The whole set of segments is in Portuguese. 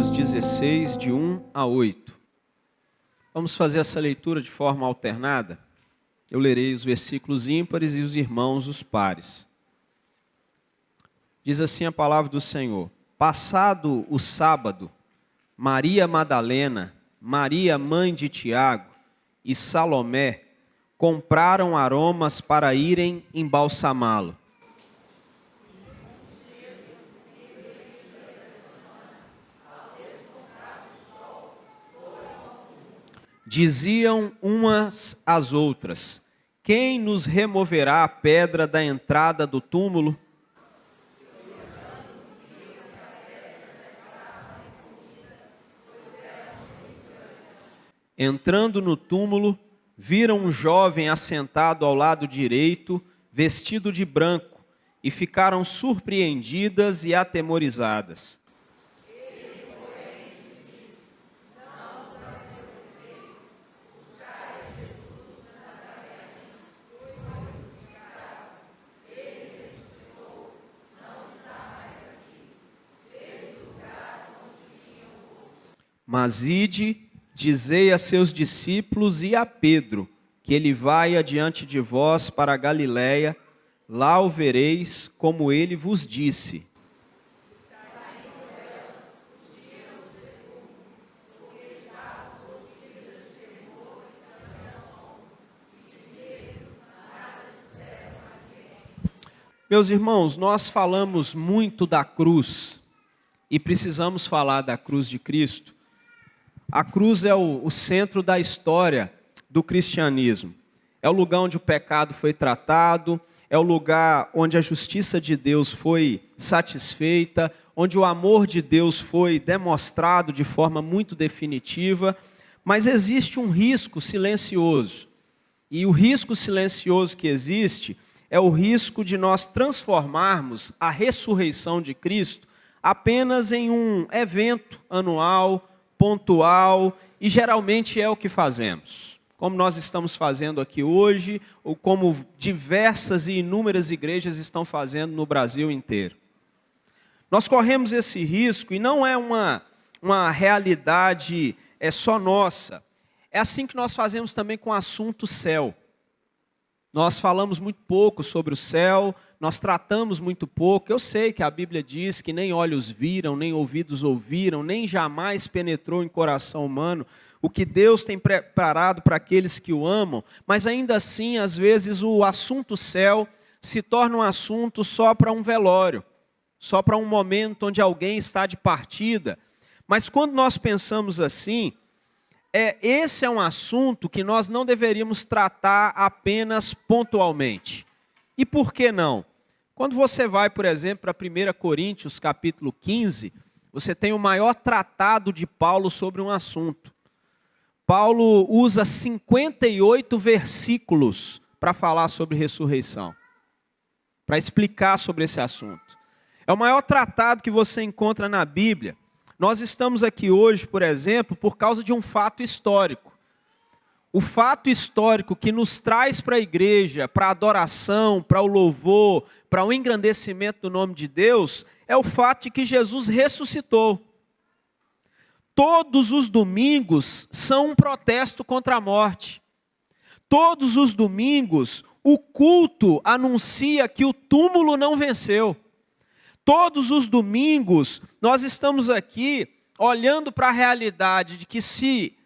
Marcos 16, de 1 a 8. Vamos fazer essa leitura de forma alternada. Eu lerei os versículos ímpares e os irmãos os pares. Diz assim a palavra do Senhor: Passado o sábado, Maria Madalena, Maria mãe de Tiago e Salomé compraram aromas para irem embalsamá-lo. Diziam umas às outras: quem nos removerá a pedra da entrada do túmulo? Entrando no túmulo, viram um jovem assentado ao lado direito, vestido de branco, e ficaram surpreendidas e atemorizadas. Mas ide, dizei a seus discípulos e a Pedro, que ele vai adiante de vós para a Galiléia, lá o vereis, como ele vos disse. Meus irmãos, nós falamos muito da cruz e precisamos falar da cruz de Cristo. A cruz é o centro da história do cristianismo. É o lugar onde o pecado foi tratado, é o lugar onde a justiça de Deus foi satisfeita, onde o amor de Deus foi demonstrado de forma muito definitiva, mas existe um risco silencioso. E o risco silencioso que existe é o risco de nós transformarmos a ressurreição de Cristo apenas em um evento anual, pontual, e geralmente é o que fazemos. Como nós estamos fazendo aqui hoje, ou como diversas e inúmeras igrejas estão fazendo no Brasil inteiro. Nós corremos esse risco e não é uma realidade só nossa. É assim que nós fazemos também com o assunto céu. Nós falamos muito pouco sobre o céu, nós tratamos muito pouco. Eu sei que a Bíblia diz que nem olhos viram, nem ouvidos ouviram, nem jamais penetrou em coração humano o que Deus tem preparado para aqueles que o amam, mas ainda assim, às vezes, o assunto céu se torna um assunto só para um velório, só para um momento onde alguém está de partida. Mas quando nós pensamos assim, esse é um assunto que nós não deveríamos tratar apenas pontualmente. E por que não? Quando você vai, por exemplo, para 1 Coríntios, capítulo 15, você tem o maior tratado de Paulo sobre um assunto. Paulo usa 58 versículos para falar sobre ressurreição, para explicar sobre esse assunto. É o maior tratado que você encontra na Bíblia. Nós estamos aqui hoje, por exemplo, por causa de um fato histórico. O fato histórico que nos traz para a igreja, para a adoração, para o louvor, para o engrandecimento do nome de Deus, é o fato de que Jesus ressuscitou. Todos os domingos são um protesto contra a morte. Todos os domingos, o culto anuncia que o túmulo não venceu. Todos os domingos, nós estamos aqui olhando para a realidade de que se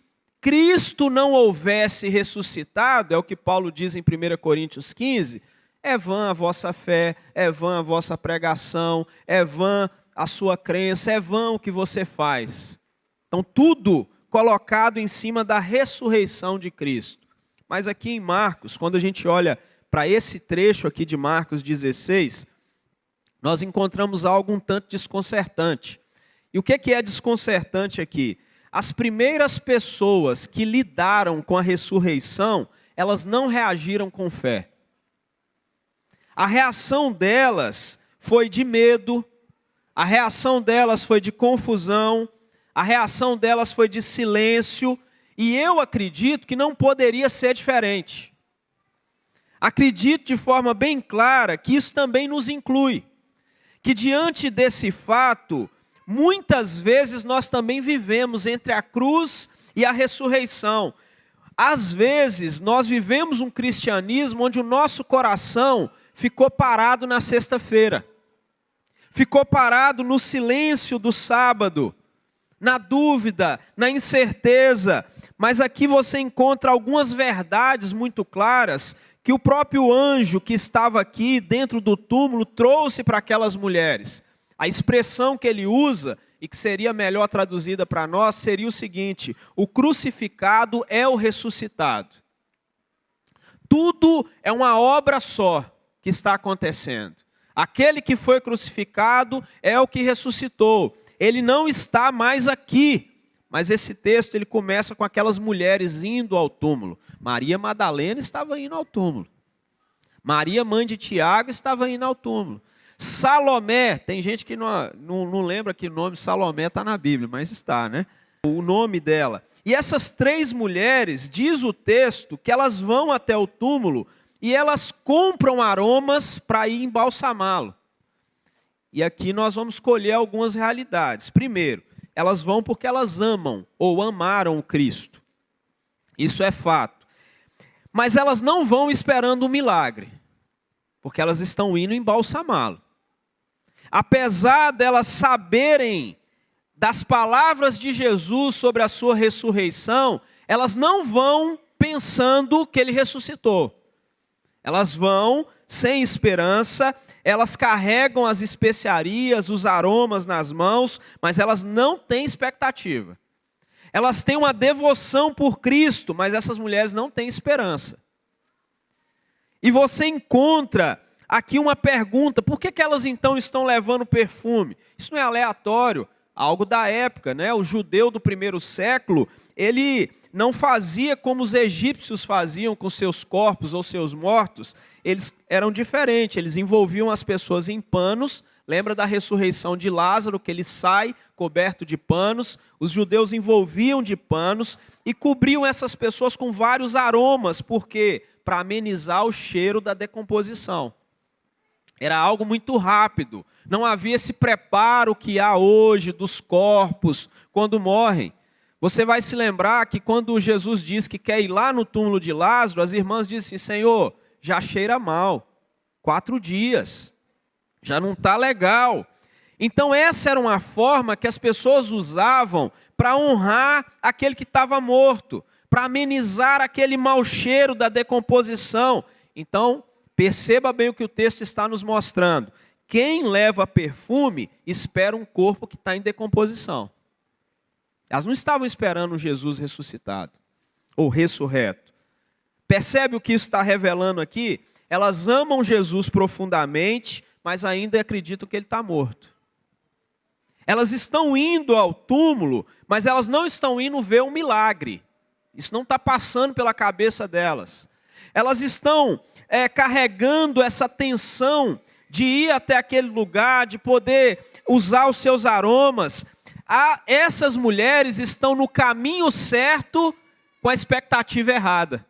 Cristo não houvesse ressuscitado, é o que Paulo diz em 1 Coríntios 15, é vã a vossa fé, é vã a vossa pregação, é vã a sua crença, é vã o que você faz. Então, tudo colocado em cima da ressurreição de Cristo. Mas aqui em Marcos, quando a gente olha para esse trecho aqui de Marcos 16, nós encontramos algo um tanto desconcertante. E o que é desconcertante aqui? As primeiras pessoas que lidaram com a ressurreição, elas não reagiram com fé. A reação delas foi de medo, a reação delas foi de confusão, a reação delas foi de silêncio, e eu acredito que não poderia ser diferente. Acredito de forma bem clara que isso também nos inclui. Que diante desse fato, muitas vezes nós também vivemos entre a cruz e a ressurreição. Às vezes nós vivemos um cristianismo onde o nosso coração ficou parado na sexta-feira, ficou parado no silêncio do sábado, na dúvida, na incerteza. Mas aqui você encontra algumas verdades muito claras que o próprio anjo que estava aqui dentro do túmulo trouxe para aquelas mulheres. A expressão que ele usa, e que seria melhor traduzida para nós, seria o seguinte: o crucificado é o ressuscitado. Tudo é uma obra só que está acontecendo. Aquele que foi crucificado é o que ressuscitou. Ele não está mais aqui. Mas esse texto ele começa com aquelas mulheres indo ao túmulo. Maria Madalena estava indo ao túmulo. Maria, mãe de Tiago, estava indo ao túmulo. Salomé, tem gente que não lembra que o nome Salomé está na Bíblia, mas está, né? O nome dela. E essas três mulheres, diz o texto, que elas vão até o túmulo e elas compram aromas para ir embalsamá-lo. E aqui nós vamos escolher algumas realidades. Primeiro, elas vão porque elas amam ou amaram o Cristo. Isso é fato. Mas elas não vão esperando um milagre, porque elas estão indo embalsamá-lo. Apesar delas saberem das palavras de Jesus sobre a sua ressurreição, elas não vão pensando que ele ressuscitou. Elas vão sem esperança, elas carregam as especiarias, os aromas nas mãos, mas elas não têm expectativa. Elas têm uma devoção por Cristo, mas essas mulheres não têm esperança. E você encontra aqui uma pergunta: por que elas então estão levando perfume? Isso não é aleatório, algo da época, né? O judeu do primeiro século, ele não fazia como os egípcios faziam com seus corpos ou seus mortos. Eles eram diferentes, eles envolviam as pessoas em panos. Lembra da ressurreição de Lázaro, que ele sai coberto de panos? Os judeus envolviam de panos e cobriam essas pessoas com vários aromas. Por quê? Para amenizar o cheiro da decomposição. Era algo muito rápido. Não havia esse preparo que há hoje dos corpos quando morrem. Você vai se lembrar que quando Jesus diz que quer ir lá no túmulo de Lázaro, as irmãs dizem assim: Senhor, já cheira mal, 4 dias, já não está legal. Então essa era uma forma que as pessoas usavam para honrar aquele que estava morto, para amenizar aquele mau cheiro da decomposição. Então, perceba bem o que o texto está nos mostrando. Quem leva perfume espera um corpo que está em decomposição. Elas não estavam esperando um Jesus ressuscitado ou ressurreto. Percebe o que isso está revelando aqui? Elas amam Jesus profundamente, mas ainda acreditam que ele está morto. Elas estão indo ao túmulo, mas elas não estão indo ver um milagre. Isso não está passando pela cabeça delas. Elas estão carregando essa tensão de ir até aquele lugar, de poder usar os seus aromas. Essas mulheres estão no caminho certo com a expectativa errada.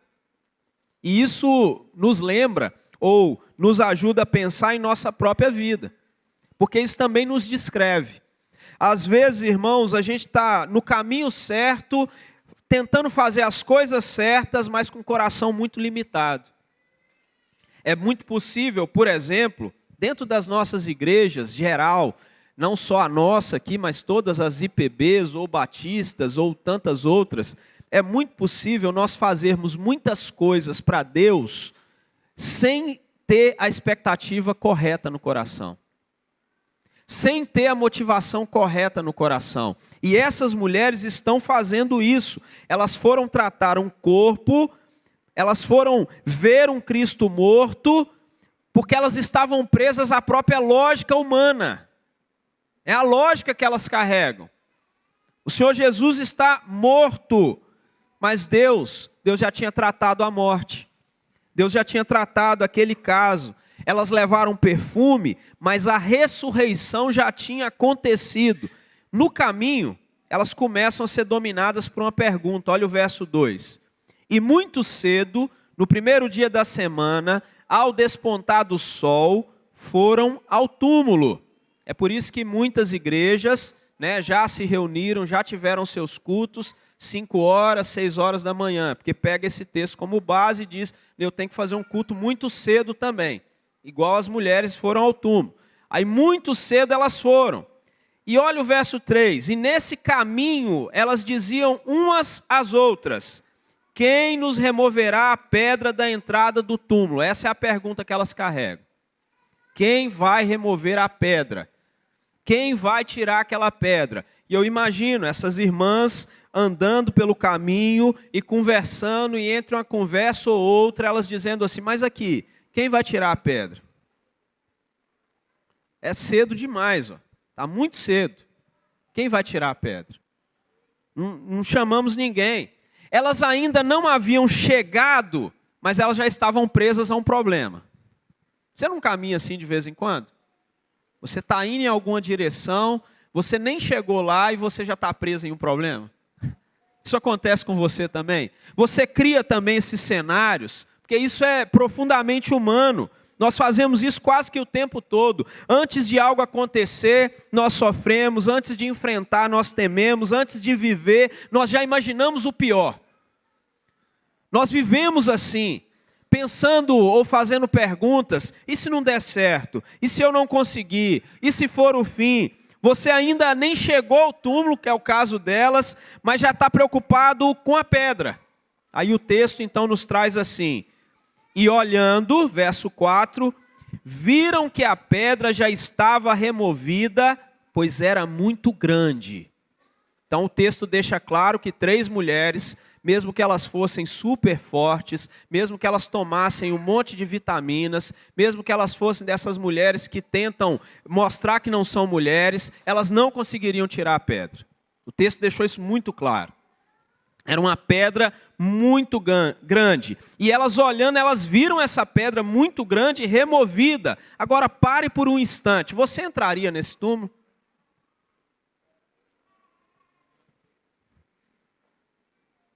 E isso nos lembra ou nos ajuda a pensar em nossa própria vida, porque isso também nos descreve. Às vezes, irmãos, a gente está no caminho certo, tentando fazer as coisas certas, mas com o coração muito limitado. É muito possível, por exemplo, dentro das nossas igrejas, geral, não só a nossa aqui, mas todas as IPBs ou batistas ou tantas outras, é muito possível nós fazermos muitas coisas para Deus sem ter a expectativa correta no coração. Sem ter a motivação correta no coração. E essas mulheres estão fazendo isso. Elas foram tratar um corpo, elas foram ver um Cristo morto, porque elas estavam presas à própria lógica humana. É a lógica que elas carregam. O Senhor Jesus está morto, mas Deus já tinha tratado a morte. Deus já tinha tratado aquele caso. Elas levaram perfume, mas a ressurreição já tinha acontecido. No caminho, elas começam a ser dominadas por uma pergunta. Olha o verso 2. E muito cedo, no primeiro dia da semana, ao despontar do sol, foram ao túmulo. É por isso que muitas igrejas né, já se reuniram, já tiveram seus cultos, 5 horas, 6 horas da manhã, porque pega esse texto como base e diz, eu tenho que fazer um culto muito cedo também, igual as mulheres foram ao túmulo. Aí muito cedo elas foram. E olha o verso 3, e nesse caminho elas diziam umas às outras, quem nos removerá a pedra da entrada do túmulo? Essa é a pergunta que elas carregam. Quem vai remover a pedra? Quem vai tirar aquela pedra? E eu imagino essas irmãs andando pelo caminho e conversando, e entre uma conversa ou outra, elas dizendo assim, mas aqui, quem vai tirar a pedra? É cedo demais, ó. Está muito cedo. Quem vai tirar a pedra? Não chamamos ninguém. Elas ainda não haviam chegado, mas elas já estavam presas a um problema. Você não caminha assim de vez em quando? Você está indo em alguma direção, você nem chegou lá e você já está preso em um problema? Isso acontece com você também? Você cria também esses cenários, porque isso é profundamente humano. Nós fazemos isso quase que o tempo todo. Antes de algo acontecer, nós sofremos. Antes de enfrentar, nós tememos. Antes de viver, nós já imaginamos o pior. Nós vivemos assim, pensando ou fazendo perguntas. E se não der certo? E se eu não conseguir? E se for o fim? Você ainda nem chegou ao túmulo, que é o caso delas, mas já está preocupado com a pedra. Aí o texto então nos traz assim... E olhando, verso 4, viram que a pedra já estava removida, pois era muito grande. Então o texto deixa claro que 3 mulheres, mesmo que elas fossem super fortes, mesmo que elas tomassem um monte de vitaminas, mesmo que elas fossem dessas mulheres que tentam mostrar que não são mulheres, elas não conseguiriam tirar a pedra. O texto deixou isso muito claro. Era uma pedra muito grande. E elas olhando, elas viram essa pedra muito grande removida. Agora pare por um instante. Você entraria nesse túmulo?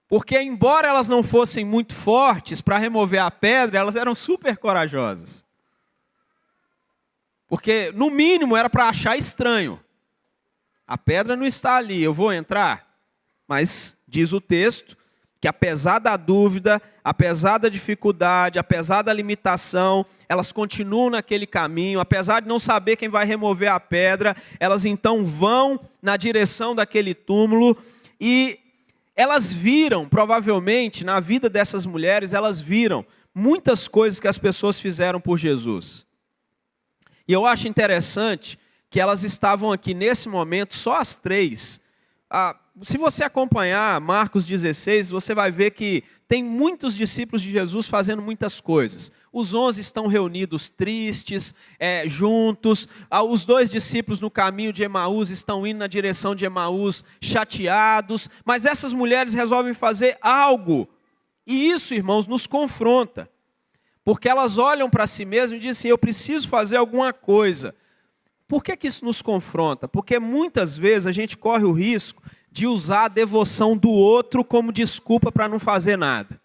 Porque embora elas não fossem muito fortes para remover a pedra, elas eram super corajosas. Porque no mínimo era para achar estranho. A pedra não está ali, eu vou entrar? Mas diz o texto que apesar da dúvida, apesar da dificuldade, apesar da limitação, elas continuam naquele caminho, apesar de não saber quem vai remover a pedra, elas então vão na direção daquele túmulo e elas viram, provavelmente, na vida dessas mulheres, elas viram muitas coisas que as pessoas fizeram por Jesus. E eu acho interessante que elas estavam aqui nesse momento, só as 3. Se você acompanhar Marcos 16, você vai ver que tem muitos discípulos de Jesus fazendo muitas coisas. Os 11 estão reunidos tristes, juntos. Os 2 discípulos no caminho de Emaús estão indo na direção de Emaús chateados. Mas essas mulheres resolvem fazer algo. E isso, irmãos, nos confronta. Porque elas olham para si mesmas e dizem assim, eu preciso fazer alguma coisa. Por que isso nos confronta? Porque muitas vezes a gente corre o risco de usar a devoção do outro como desculpa para não fazer nada.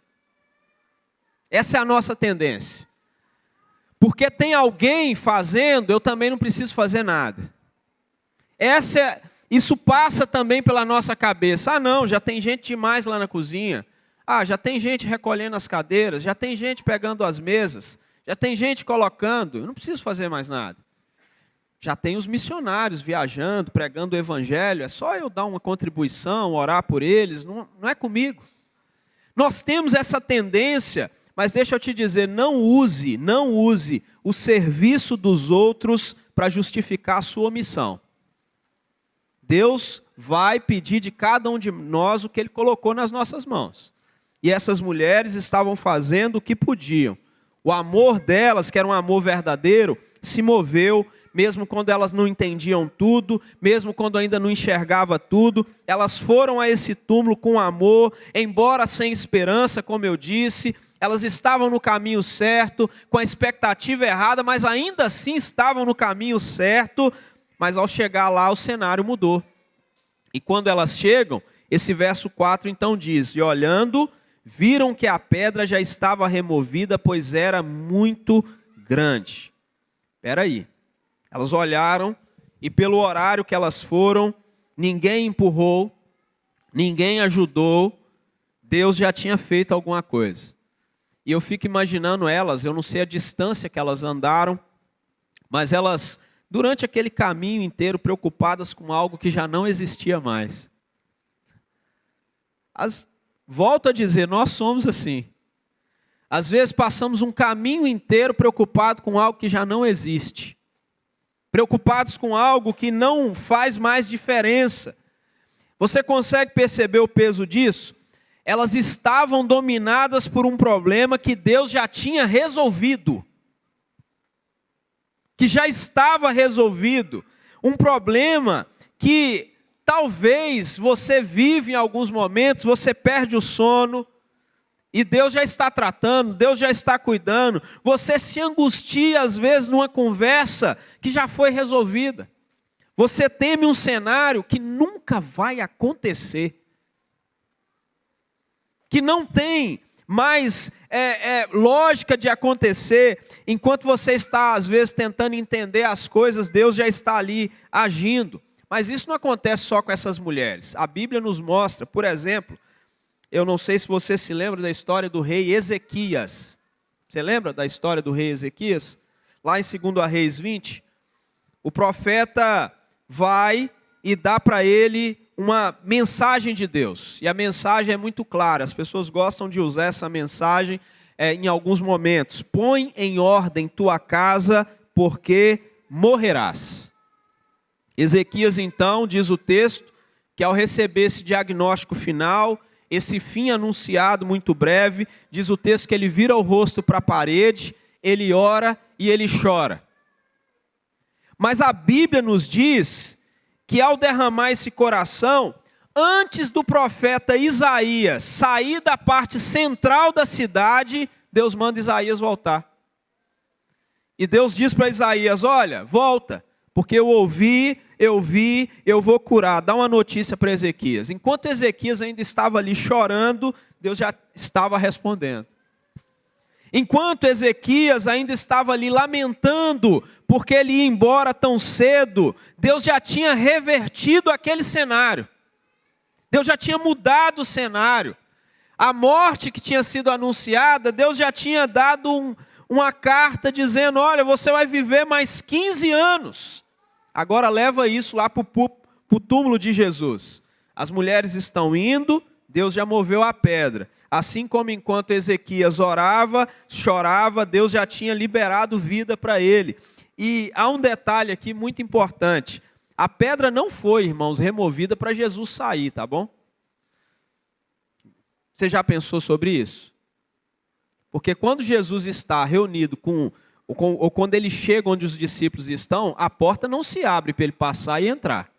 Essa é a nossa tendência. Porque tem alguém fazendo, eu também não preciso fazer nada. Isso passa também pela nossa cabeça. Não, já tem gente demais lá na cozinha. Já tem gente recolhendo as cadeiras, já tem gente pegando as mesas, já tem gente colocando, eu não preciso fazer mais nada. Já tem os missionários viajando, pregando o evangelho, é só eu dar uma contribuição, orar por eles, não é comigo. Nós temos essa tendência, mas deixa eu te dizer, não use o serviço dos outros para justificar a sua omissão. Deus vai pedir de cada um de nós o que Ele colocou nas nossas mãos. E essas mulheres estavam fazendo o que podiam. O amor delas, que era um amor verdadeiro, se moveu, mesmo quando elas não entendiam tudo, mesmo quando ainda não enxergava tudo, elas foram a esse túmulo com amor, embora sem esperança, como eu disse, elas estavam no caminho certo, com a expectativa errada, mas ainda assim estavam no caminho certo, mas ao chegar lá o cenário mudou. E quando elas chegam, esse verso 4 então diz, e olhando, viram que a pedra já estava removida, pois era muito grande. Espera aí. Elas olharam e pelo horário que elas foram, ninguém empurrou, ninguém ajudou, Deus já tinha feito alguma coisa. E eu fico imaginando elas, eu não sei a distância que elas andaram, mas elas, durante aquele caminho inteiro, preocupadas com algo que já não existia mais. Volto a dizer, nós somos assim. Às vezes passamos um caminho inteiro preocupado com algo que já não existe. Preocupados com algo que não faz mais diferença. Você consegue perceber o peso disso? Elas estavam dominadas por um problema que Deus já tinha resolvido. Que já estava resolvido. Um problema que talvez você vive em alguns momentos, você perde o sono, e Deus já está tratando, Deus já está cuidando. Você se angustia às vezes numa conversa que já foi resolvida. Você teme um cenário que nunca vai acontecer. Que não tem mais lógica de acontecer. Enquanto você está às vezes tentando entender as coisas, Deus já está ali agindo. Mas isso não acontece só com essas mulheres. A Bíblia nos mostra, por exemplo, eu não sei se você se lembra da história do rei Ezequias. Você lembra da história do rei Ezequias? Lá em 2 Reis 20, o profeta vai e dá para ele uma mensagem de Deus. E a mensagem é muito clara, as pessoas gostam de usar essa mensagem em alguns momentos. Põe em ordem tua casa, porque morrerás. Ezequias então, diz o texto, que ao receber esse diagnóstico final, esse fim anunciado muito breve, diz o texto que ele vira o rosto para a parede, ele ora e ele chora. Mas a Bíblia nos diz que ao derramar esse coração, antes do profeta Isaías sair da parte central da cidade, Deus manda Isaías voltar. E Deus diz para Isaías, olha, volta, porque eu ouvi, eu vi, eu vou curar. Dá uma notícia para Ezequias. Enquanto Ezequias ainda estava ali chorando, Deus já estava respondendo. Enquanto Ezequias ainda estava ali lamentando, porque ele ia embora tão cedo, Deus já tinha revertido aquele cenário. Deus já tinha mudado o cenário. A morte que tinha sido anunciada, Deus já tinha dado uma carta dizendo, olha, você vai viver mais 15 anos. Agora leva isso lá para o túmulo de Jesus. As mulheres estão indo, Deus já moveu a pedra. Assim como enquanto Ezequias orava, chorava, Deus já tinha liberado vida para ele. E há um detalhe aqui muito importante. A pedra não foi, irmãos, removida para Jesus sair, tá bom? Você já pensou sobre isso? Porque quando Jesus está reunido ou quando ele chega onde os discípulos estão, a porta não se abre para ele passar e entrar.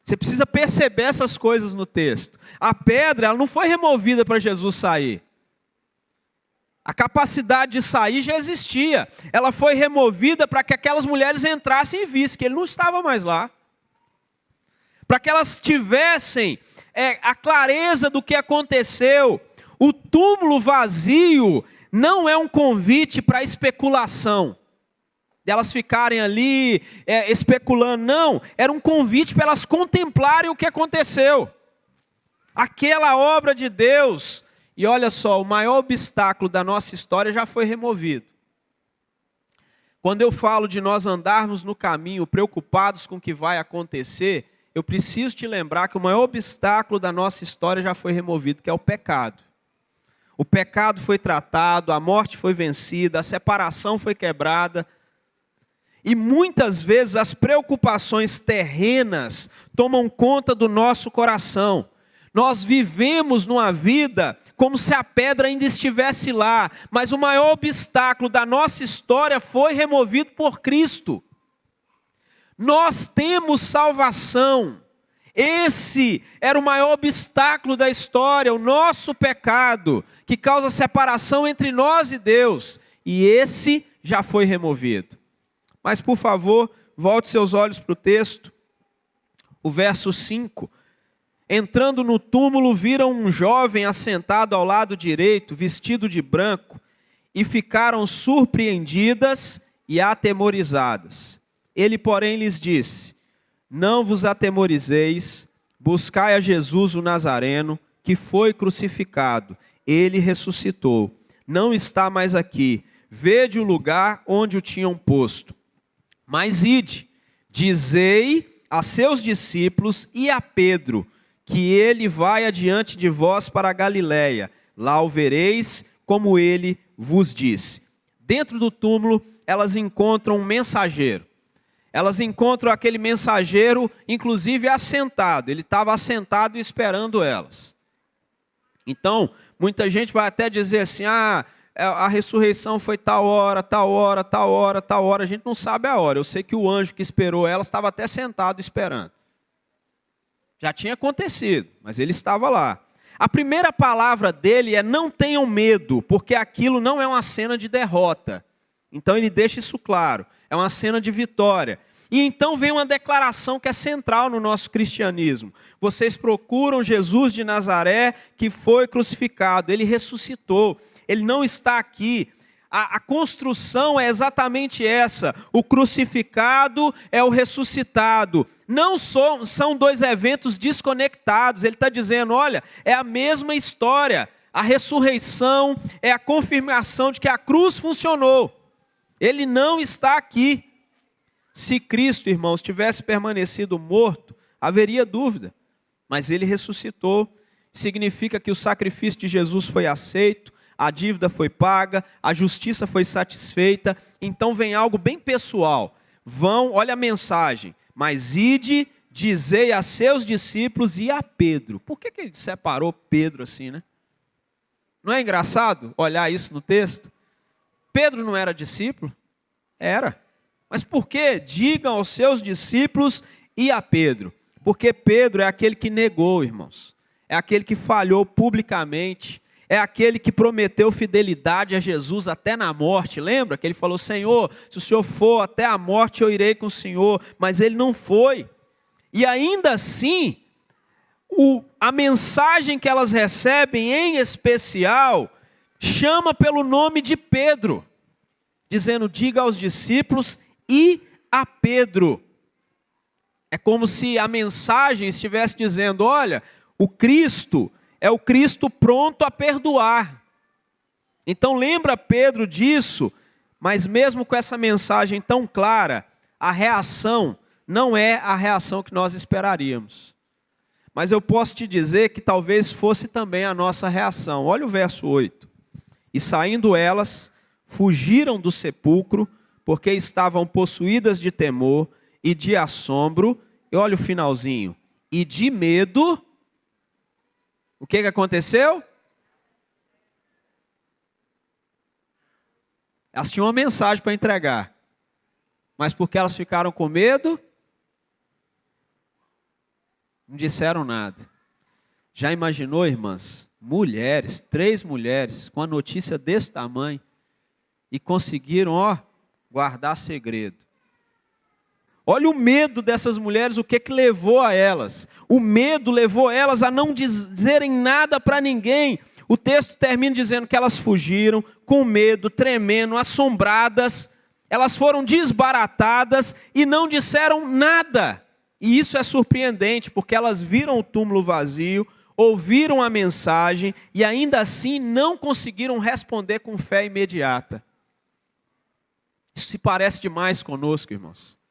Você precisa perceber essas coisas no texto. A pedra, ela não foi removida para Jesus sair. A capacidade de sair já existia. Ela foi removida para que aquelas mulheres entrassem e vissem que ele não estava mais lá. Para que elas tivessem a clareza do que aconteceu. O túmulo vazio não é um convite para especulação. Delas ficarem ali especulando, não. Era um convite para elas contemplarem o que aconteceu. Aquela obra de Deus. E olha só, o maior obstáculo da nossa história já foi removido. Quando eu falo de nós andarmos no caminho preocupados com o que vai acontecer, eu preciso te lembrar que o maior obstáculo da nossa história já foi removido, que é o pecado. O pecado foi tratado, a morte foi vencida, a separação foi quebrada. E muitas vezes as preocupações terrenas tomam conta do nosso coração. Nós vivemos numa vida como se a pedra ainda estivesse lá, mas o maior obstáculo da nossa história foi removido por Cristo. Nós temos salvação. Esse era o maior obstáculo da história, o nosso pecado, que causa separação entre nós e Deus. E esse já foi removido. Mas, por favor, volte seus olhos para o texto. O verso 5. Entrando no túmulo, viram um jovem assentado ao lado direito, vestido de branco, e ficaram surpreendidas e atemorizadas. Ele, porém, lhes disse, não vos atemorizeis, buscai a Jesus o Nazareno, que foi crucificado. Ele ressuscitou, não está mais aqui. Vede o lugar onde o tinham posto. Mas ide, dizei a seus discípulos e a Pedro, que ele vai adiante de vós para a Galiléia. Lá o vereis, como ele vos disse. Dentro do túmulo, elas encontram um mensageiro. Elas encontram aquele mensageiro, inclusive assentado. Ele estava assentado esperando elas. Então, muita gente vai até dizer assim, a ressurreição foi tal hora, tal hora, tal hora, tal hora. A gente não sabe a hora. Eu sei que o anjo que esperou elas estava até sentado esperando. Já tinha acontecido, mas ele estava lá. A primeira palavra dele é: não tenham medo, porque aquilo não é uma cena de derrota. Então ele deixa isso claro, é uma cena de vitória. E então vem uma declaração que é central no nosso cristianismo. Vocês procuram Jesus de Nazaré, que foi crucificado, ele ressuscitou, ele não está aqui. A construção é exatamente essa: o crucificado é o ressuscitado. Não são dois eventos desconectados. Ele está dizendo, olha, é a mesma história. A ressurreição é a confirmação de que a cruz funcionou. Ele não está aqui. Se Cristo, irmãos, tivesse permanecido morto, haveria dúvida. Mas ele ressuscitou. Significa que o sacrifício de Jesus foi aceito. A dívida foi paga, a justiça foi satisfeita. Então vem algo bem pessoal. Olha a mensagem. Mas ide, dizei a seus discípulos e a Pedro. Por que ele separou Pedro assim, né? Não é engraçado olhar isso no texto? Pedro não era discípulo? Era. Mas por que? Digam aos seus discípulos e a Pedro. Porque Pedro é aquele que negou, irmãos. É aquele que falhou publicamente. É aquele que prometeu fidelidade a Jesus até na morte. Lembra que ele falou, Senhor, se o Senhor for até a morte, eu irei com o Senhor. Mas ele não foi. E ainda assim, a mensagem que elas recebem, em especial, chama pelo nome de Pedro. Dizendo, diga aos discípulos e a Pedro. É como se a mensagem estivesse dizendo, olha, o Cristo é o Cristo pronto a perdoar. Então lembra Pedro disso, mas mesmo com essa mensagem tão clara, a reação não é a reação que nós esperaríamos. Mas eu posso te dizer que talvez fosse também a nossa reação. Olha o verso 8. E saindo elas, fugiram do sepulcro, porque estavam possuídas de temor e de assombro. E olha o finalzinho. E de medo. O que aconteceu? Elas tinham uma mensagem para entregar. Mas porque elas ficaram com medo, não disseram nada. Já imaginou, irmãs? Mulheres, 3 mulheres, com a notícia desse tamanho, e conseguiram, guardar segredo. Olha o medo dessas mulheres, o que levou a elas. O medo levou elas a não dizerem nada para ninguém. O texto termina dizendo que elas fugiram com medo, tremendo, assombradas. Elas foram desbaratadas e não disseram nada. E isso é surpreendente, porque elas viram o túmulo vazio, ouviram a mensagem e ainda assim não conseguiram responder com fé imediata. Isso se parece demais conosco, irmãos.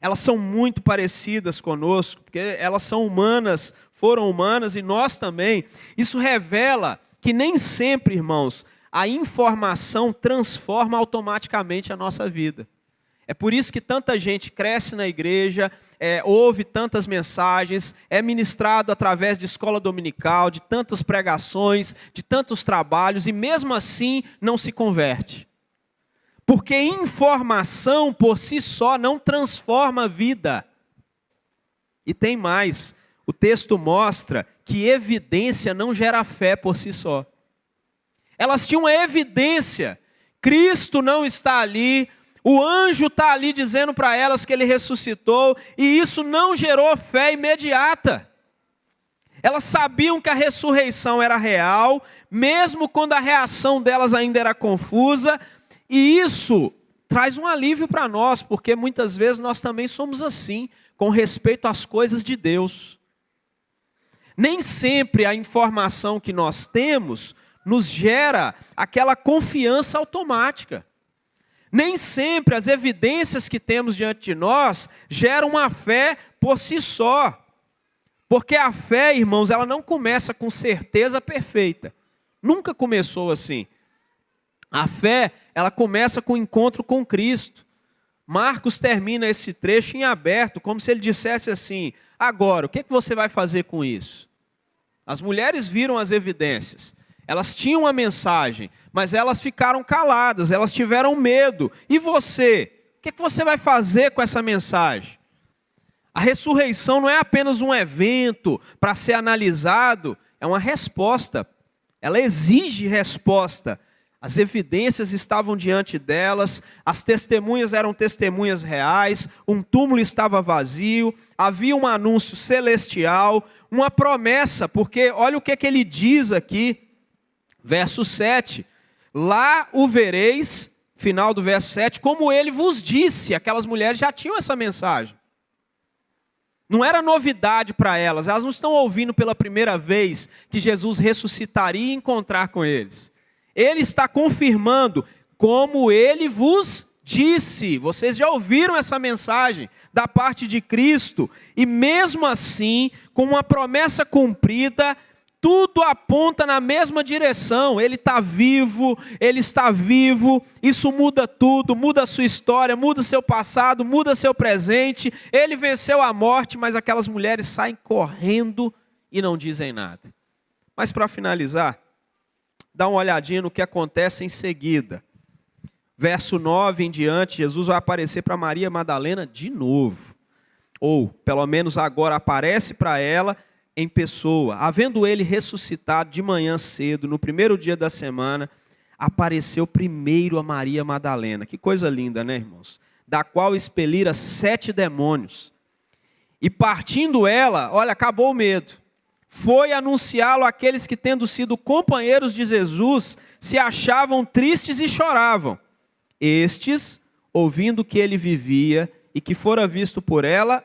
Elas são muito parecidas conosco, porque elas são humanas, foram humanas e nós também. Isso revela que nem sempre, irmãos, a informação transforma automaticamente a nossa vida. É por isso que tanta gente cresce na igreja, ouve tantas mensagens, é ministrado através de escola dominical, de tantas pregações, de tantos trabalhos, e mesmo assim não se converte. Porque informação por si só não transforma a vida. E tem mais, o texto mostra que evidência não gera fé por si só. Elas tinham uma evidência, Cristo não está ali, o anjo está ali dizendo para elas que ele ressuscitou, e isso não gerou fé imediata. Elas sabiam que a ressurreição era real, mesmo quando a reação delas ainda era confusa, e isso traz um alívio para nós, porque muitas vezes nós também somos assim, com respeito às coisas de Deus. Nem sempre a informação que nós temos nos gera aquela confiança automática. Nem sempre as evidências que temos diante de nós geram uma fé por si só. Porque a fé, irmãos, ela não começa com certeza perfeita. Nunca começou assim. A fé, ela começa com o encontro com Cristo. Marcos termina esse trecho em aberto, como se ele dissesse assim: agora, o que você vai fazer com isso? As mulheres viram as evidências. Elas tinham a mensagem, mas elas ficaram caladas, elas tiveram medo. E você? O que você vai fazer com essa mensagem? A ressurreição não é apenas um evento para ser analisado, é uma resposta. Ela exige resposta. As evidências estavam diante delas, as testemunhas eram testemunhas reais, um túmulo estava vazio, havia um anúncio celestial, uma promessa, porque olha o que ele diz aqui, verso 7. Lá o vereis, final do verso 7, como ele vos disse. Aquelas mulheres já tinham essa mensagem. Não era novidade para elas, elas não estão ouvindo pela primeira vez que Jesus ressuscitaria e encontrar com eles. Ele está confirmando, como ele vos disse. Vocês já ouviram essa mensagem da parte de Cristo, e mesmo assim, com uma promessa cumprida, tudo aponta na mesma direção. Ele está vivo, isso muda tudo, muda a sua história, muda seu passado, muda seu presente. Ele venceu a morte, mas aquelas mulheres saem correndo e não dizem nada. Mas para finalizar, dá uma olhadinha no que acontece em seguida. Verso 9 em diante, Jesus vai aparecer para Maria Madalena de novo. Ou, pelo menos agora, aparece para ela em pessoa. Havendo ele ressuscitado de manhã cedo, no primeiro dia da semana, apareceu primeiro a Maria Madalena. Que coisa linda, né, irmãos? Da qual expelira 7 demônios. E partindo ela, olha, acabou o medo. Foi anunciá-lo àqueles que, tendo sido companheiros de Jesus, se achavam tristes e choravam. Estes, ouvindo que ele vivia e que fora visto por ela,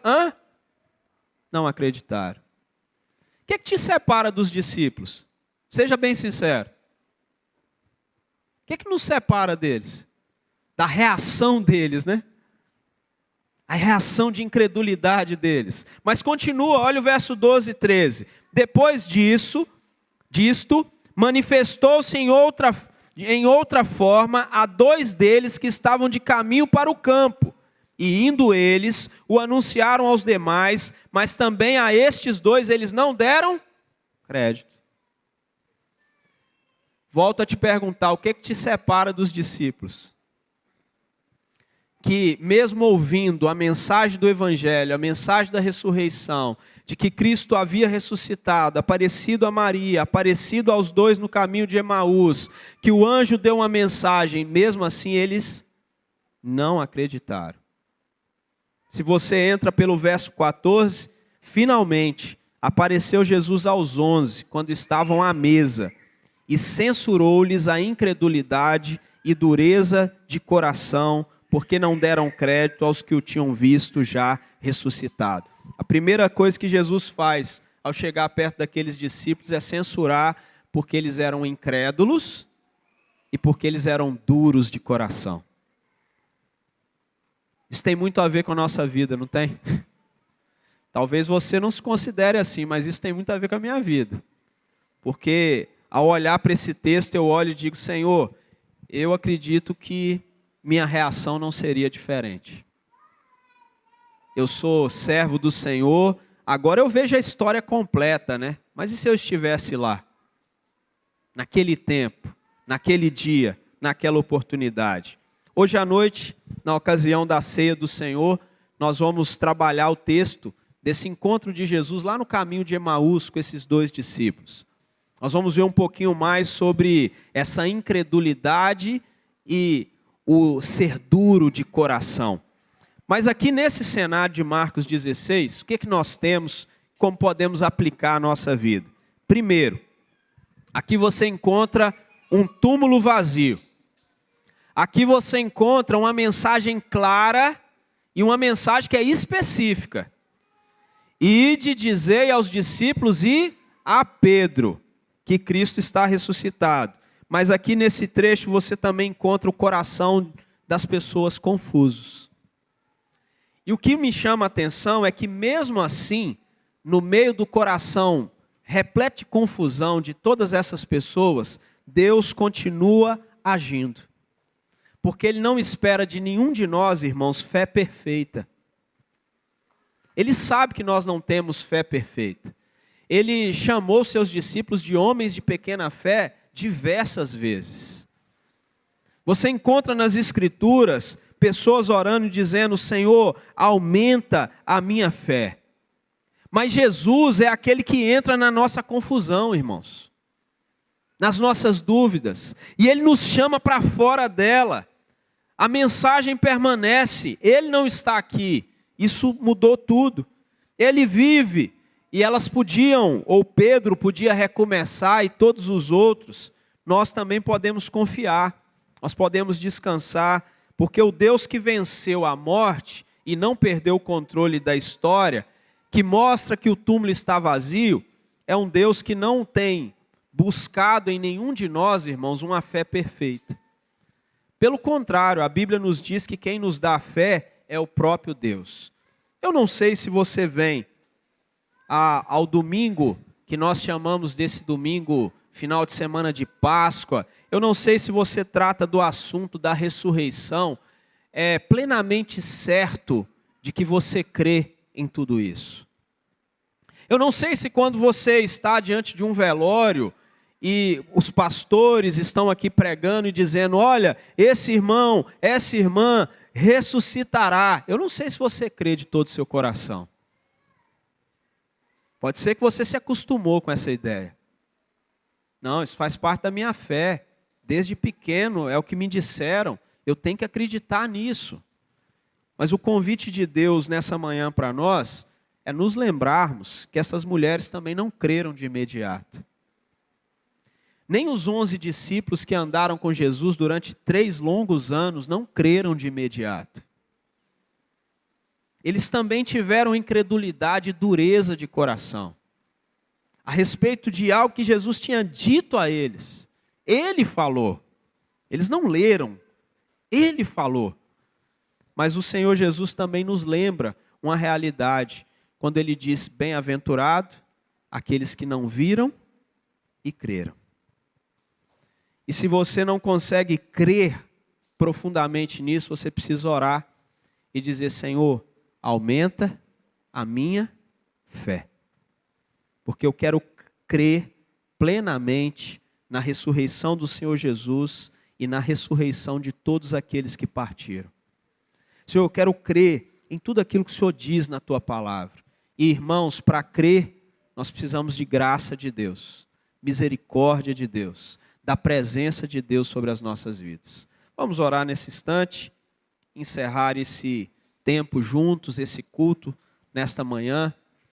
não acreditaram. O que te separa dos discípulos? Seja bem sincero. O que nos separa deles? Da reação deles, né? A reação de incredulidade deles. Mas continua, olha o verso 12 e 13. Depois disto, manifestou-se em outra forma a 2 deles que estavam de caminho para o campo. E indo eles, o anunciaram aos demais, mas também a estes 2 eles não deram crédito. Volto a te perguntar, o que te separa dos discípulos? Que mesmo ouvindo a mensagem do Evangelho, a mensagem da ressurreição, de que Cristo havia ressuscitado, aparecido a Maria, aparecido aos 2 no caminho de Emaús, que o anjo deu uma mensagem, mesmo assim eles não acreditaram. Se você entra pelo verso 14, finalmente apareceu Jesus aos 11, quando estavam à mesa, e censurou-lhes a incredulidade e dureza de coração, porque não deram crédito aos que o tinham visto já ressuscitado. A primeira coisa que Jesus faz ao chegar perto daqueles discípulos é censurar, porque eles eram incrédulos e porque eles eram duros de coração. Isso tem muito a ver com a nossa vida, não tem? Talvez você não se considere assim, mas isso tem muito a ver com a minha vida. Porque ao olhar para esse texto, eu olho e digo, Senhor, eu acredito que minha reação não seria diferente. Eu sou servo do Senhor, agora eu vejo a história completa, né? Mas e se eu estivesse lá? Naquele tempo, naquele dia, naquela oportunidade. Hoje à noite, na ocasião da ceia do Senhor, nós vamos trabalhar o texto desse encontro de Jesus lá no caminho de Emaús com esses 2 discípulos. Nós vamos ver um pouquinho mais sobre essa incredulidade e o ser duro de coração. Mas aqui nesse cenário de Marcos 16, o que nós temos, como podemos aplicar a nossa vida? Primeiro, aqui você encontra um túmulo vazio. Aqui você encontra uma mensagem clara e uma mensagem que é específica. Ide, dizei aos discípulos e a Pedro que Cristo está ressuscitado. Mas aqui nesse trecho você também encontra o coração das pessoas confusos. E o que me chama a atenção é que mesmo assim, no meio do coração repleto de confusão de todas essas pessoas, Deus continua agindo. Porque Ele não espera de nenhum de nós, irmãos, fé perfeita. Ele sabe que nós não temos fé perfeita. Ele chamou seus discípulos de homens de pequena fé diversas vezes. Você encontra nas Escrituras pessoas orando e dizendo: Senhor, aumenta a minha fé. Mas Jesus é aquele que entra na nossa confusão, irmãos. Nas nossas dúvidas. E Ele nos chama para fora dela. A mensagem permanece. Ele não está aqui. Isso mudou tudo. Ele vive. E elas podiam, ou Pedro podia recomeçar, e todos os outros, nós também podemos confiar, nós podemos descansar, porque o Deus que venceu a morte e não perdeu o controle da história, que mostra que o túmulo está vazio, é um Deus que não tem buscado em nenhum de nós, irmãos, uma fé perfeita. Pelo contrário, a Bíblia nos diz que quem nos dá a fé é o próprio Deus. Eu não sei se você vem ao domingo, que nós chamamos desse domingo, final de semana de Páscoa. Eu não sei se você trata do assunto da ressurreição, plenamente certo de que você crê em tudo isso. Eu não sei se quando você está diante de um velório e os pastores estão aqui pregando e dizendo: olha, esse irmão, essa irmã ressuscitará. Eu não sei se você crê de todo o seu coração. Pode ser que você se acostumou com essa ideia. Não, isso faz parte da minha fé. Desde pequeno é o que me disseram. Eu tenho que acreditar nisso. Mas o convite de Deus nessa manhã para nós é nos lembrarmos que essas mulheres também não creram de imediato. Nem os 11 discípulos que andaram com Jesus durante 3 longos anos não creram de imediato. Eles também tiveram incredulidade e dureza de coração a respeito de algo que Jesus tinha dito a eles. Ele falou. Eles não leram. Ele falou. Mas o Senhor Jesus também nos lembra uma realidade, quando Ele diz: bem-aventurado aqueles que não viram e creram. E se você não consegue crer profundamente nisso, você precisa orar e dizer: Senhor, aumenta a minha fé. Porque eu quero crer plenamente na ressurreição do Senhor Jesus e na ressurreição de todos aqueles que partiram. Senhor, eu quero crer em tudo aquilo que o Senhor diz na Tua palavra. E, irmãos, para crer, nós precisamos de graça de Deus, misericórdia de Deus, da presença de Deus sobre as nossas vidas. Vamos orar nesse instante, encerrar esse tempo juntos, esse culto, nesta manhã.